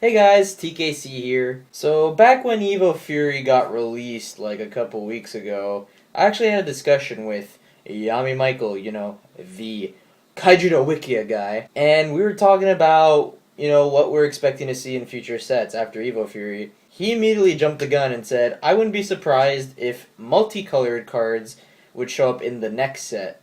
Hey guys, TKC here. So back when Evo Fury got released like a couple weeks ago, I actually had a discussion with Yami Michael, the Kaijudo Wikia guy, and we were talking about, what we're expecting to see in future sets after Evo Fury. He immediately jumped the gun and said, I wouldn't be surprised if multicolored cards would show up in the next set.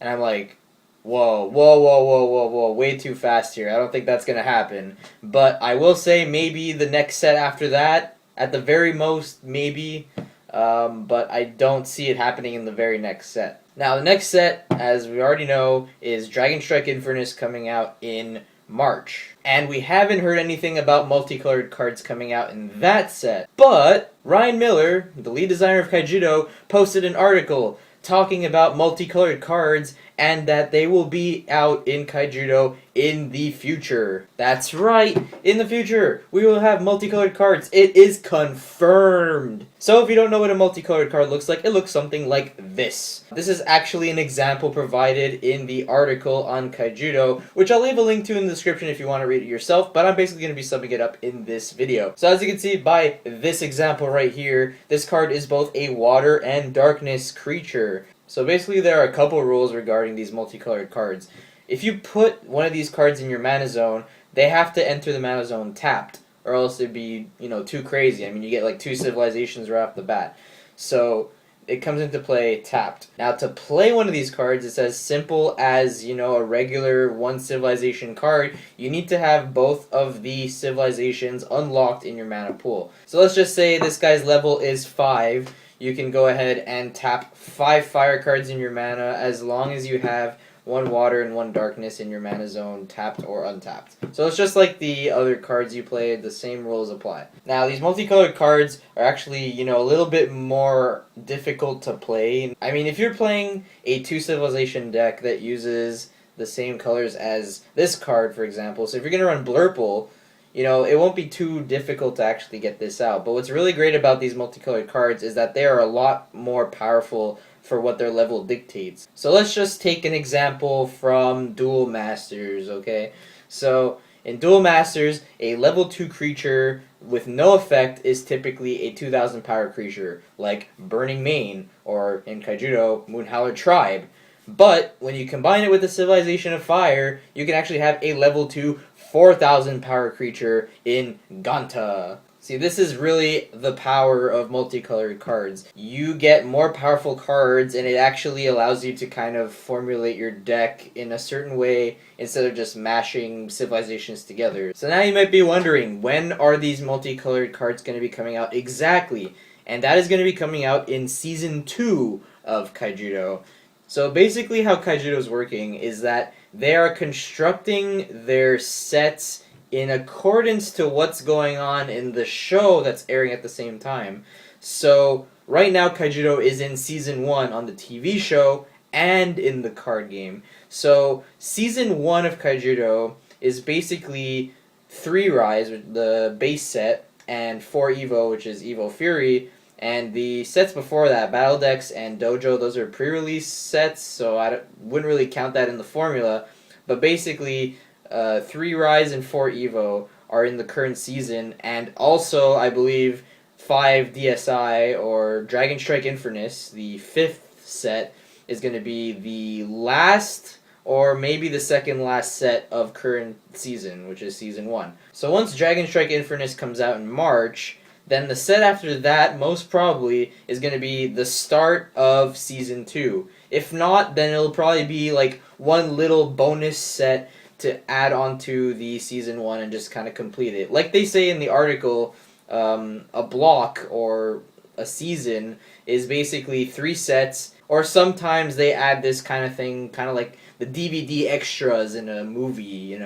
And I'm like, whoa, way too fast here. I don't think that's going to happen. But I will say maybe the next set after that, at the very most, maybe. But I don't see it happening in the very next set. Now, the next set, as we already know, is Dragon Strike Infernus coming out in March. And we haven't heard anything about multicolored cards coming out in that set. But Ryan Miller, the lead designer of Kaijudo, posted an article talking about multicolored cards and that they will be out in Kaijudo in the future. That's right, in the future we will have multicolored cards. It is confirmed. So if you don't know what a multicolored card looks like, it looks something like this. This is actually an example provided in the article on Kaijudo, which I'll leave a link to in the description if you want to read it yourself, but I'm basically going to be summing it up in this video. So as you can see by this example right here, this card is both a water and darkness creature. So basically there are a couple rules regarding these multicolored cards. If you put one of these cards in your mana zone, they have to enter the mana zone tapped, or else it'd be, too crazy. I mean, you get like 2 civilizations right off the bat. So it comes into play tapped. Now to play one of these cards, it's as simple as, a regular 1 civilization card. You need to have both of the civilizations unlocked in your mana pool. So let's just say this guy's level is 5. You can go ahead and tap 5 fire cards in your mana as long as you have 1 water and 1 darkness in your mana zone, tapped or untapped. So it's just like the other cards you played, the same rules apply. Now these multicolored cards are actually, a little bit more difficult to play. I mean, if you're playing a 2 civilization deck that uses the same colors as this card, for example, so if you're going to run Blurple, it won't be too difficult to actually get this out. But what's really great about these multicolored cards is that they are a lot more powerful for what their level dictates. So let's just take an example from Duel Masters, okay? So in Duel Masters, a level 2 creature with no effect is typically a 2000 power creature, like Burning Mane, or in Kaijudo, Moonhowler Tribe. But when you combine it with the Civilization of Fire, you can actually have a level 2 4,000 power creature in Ganta. See, this is really the power of multicolored cards. You get more powerful cards, and it actually allows you to kind of formulate your deck in a certain way instead of just mashing civilizations together. So now you might be wondering, when are these multicolored cards going to be coming out exactly? And that is going to be coming out in Season 2 of Kaijudo. So basically how Kaijudo is working is that they are constructing their sets in accordance to what's going on in the show that's airing at the same time. So right now Kaijudo is in Season 1 on the TV show and in the card game. So Season 1 of Kaijudo is basically 3 Rise, the base set, and 4 Evo, which is Evo Fury. And the sets before that, Battle Decks and Dojo, those are pre-release sets, so I wouldn't really count that in the formula. But basically, 3 Rise and 4 Evo are in the current season, and also, I believe, 5 DSI, or Dragon Strike Infernus, the 5th set, is going to be the last, or maybe the second last set of current season, which is Season 1. So once Dragon Strike Infernus comes out in March, then the set after that, most probably, is going to be the start of Season 2. If not, then it'll probably be like one little bonus set to add on to the Season 1 and just kind of complete it. Like they say in the article, a block or a season is basically 3 sets, or sometimes they add this kind of thing, kind of like the DVD extras in a movie,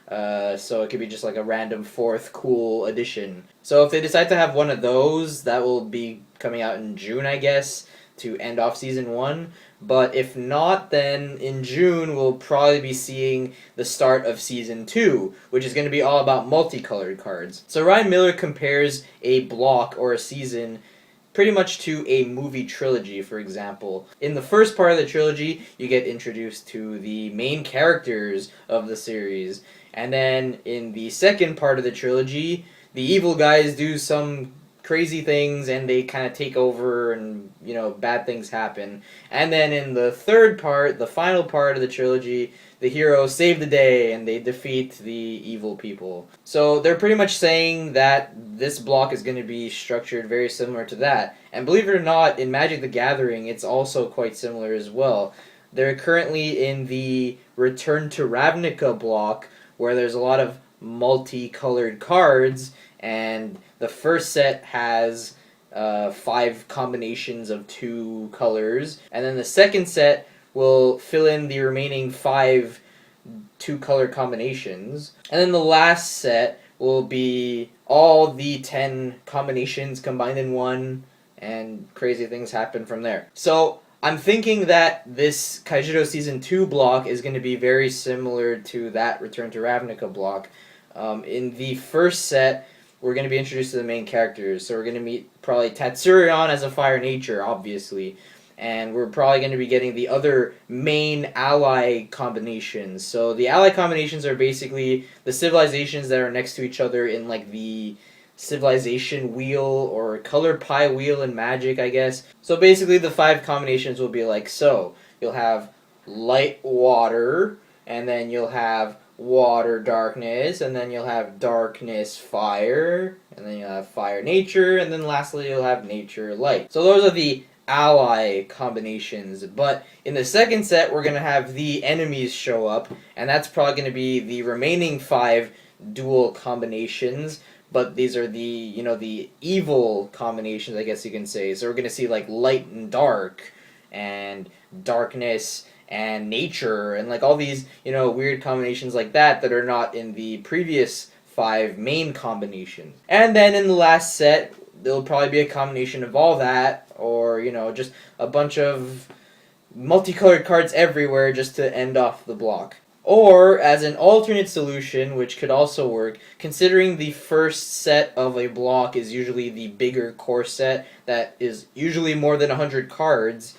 so it could be just like a random 4th cool edition. So if they decide to have one of those, that will be coming out in June, I guess, to end off Season 1. But if not, then in June we'll probably be seeing the start of Season 2, which is going to be all about multicolored cards. So Ryan Miller compares a block or a season pretty much to a movie trilogy, for example. In the first part of the trilogy, you get introduced to the main characters of the series, And then in the second part of the trilogy, the evil guys do some crazy things and they kind of take over and, bad things happen. And then in the third part, the final part of the trilogy, the heroes save the day and they defeat the evil people. So they're pretty much saying that this block is going to be structured very similar to that. And believe it or not, in Magic the Gathering, it's also quite similar as well. They're currently in the Return to Ravnica block, where there's a lot of multicolored cards, and the first set has 5 combinations of 2 colors, and then the second set will fill in the remaining 5 2-color combinations, and then the last set will be all the 10 combinations combined in one, and crazy things happen from there. So I'm thinking that this Kaijudo Season 2 block is going to be very similar to that Return to Ravnica block. In the first set, we're going to be introduced to the main characters. So we're going to meet probably Tatsurion as a fire nature, obviously. And we're probably going to be getting the other main ally combinations. So the ally combinations are basically the civilizations that are next to each other in like the civilization wheel or color pie wheel in Magic, I guess. So basically the 5 combinations will be like so. You'll have light water, and then you'll have water darkness, and then you'll have darkness fire, and then you'll have fire nature, and then lastly you'll have nature light. So those are the ally combinations. But in the second set we're going to have the enemies show up, and that's probably going to be the remaining 5 dual combinations. But these are the, the evil combinations, I guess you can say. So we're going to see like light and dark, and darkness and nature, and like all these, weird combinations like that are not in the previous 5 main combinations. And then in the last set, there'll probably be a combination of all that, or, just a bunch of multicolored cards everywhere just to end off the block. Or, as an alternate solution, which could also work, considering the first set of a block is usually the bigger core set that is usually more than 100 cards,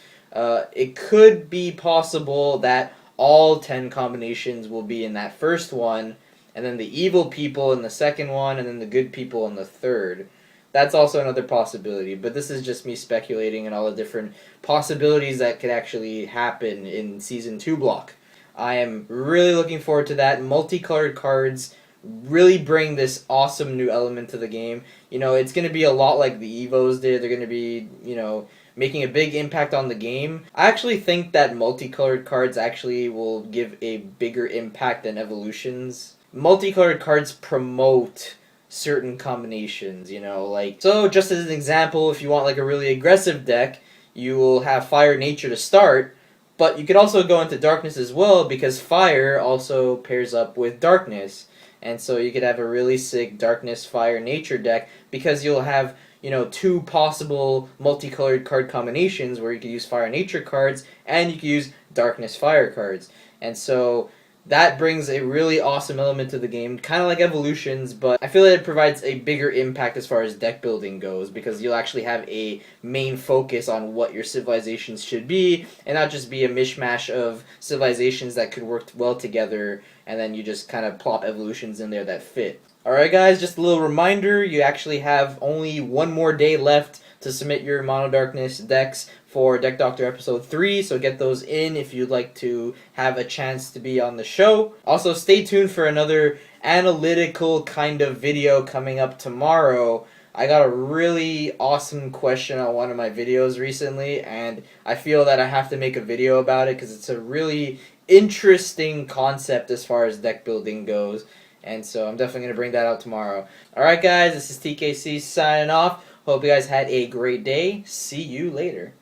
it could be possible that all 10 combinations will be in that first one, and then the evil people in the second one, and then the good people in the third. That's also another possibility, but this is just me speculating on all the different possibilities that could actually happen in Season 2 block. I am really looking forward to that. Multicolored cards really bring this awesome new element to the game. It's going to be a lot like the Evos did. They're going to be, making a big impact on the game. I actually think that multicolored cards actually will give a bigger impact than evolutions. Multicolored cards promote certain combinations, so just as an example, if you want like a really aggressive deck, you will have fire nature to start. But you could also go into darkness as well, because fire also pairs up with darkness. And so you could have a really sick darkness fire nature deck, because you'll have, 2 possible multicolored card combinations where you could use fire nature cards and you could use darkness fire cards. And so that brings a really awesome element to the game, kind of like evolutions, but I feel that it provides a bigger impact as far as deck building goes, because you'll actually have a main focus on what your civilizations should be, and not just be a mishmash of civilizations that could work well together, and then you just kind of plop evolutions in there that fit. Alright guys, just a little reminder, you actually have only 1 more day left to submit your Mono Darkness decks for Deck Doctor Episode 3, so get those in if you'd like to have a chance to be on the show. Also, stay tuned for another analytical kind of video coming up tomorrow. I got a really awesome question on one of my videos recently, and I feel that I have to make a video about it because it's a really interesting concept as far as deck building goes, and so I'm definitely going to bring that out tomorrow. Alright guys, this is TKC signing off. Hope you guys had a great day. See you later.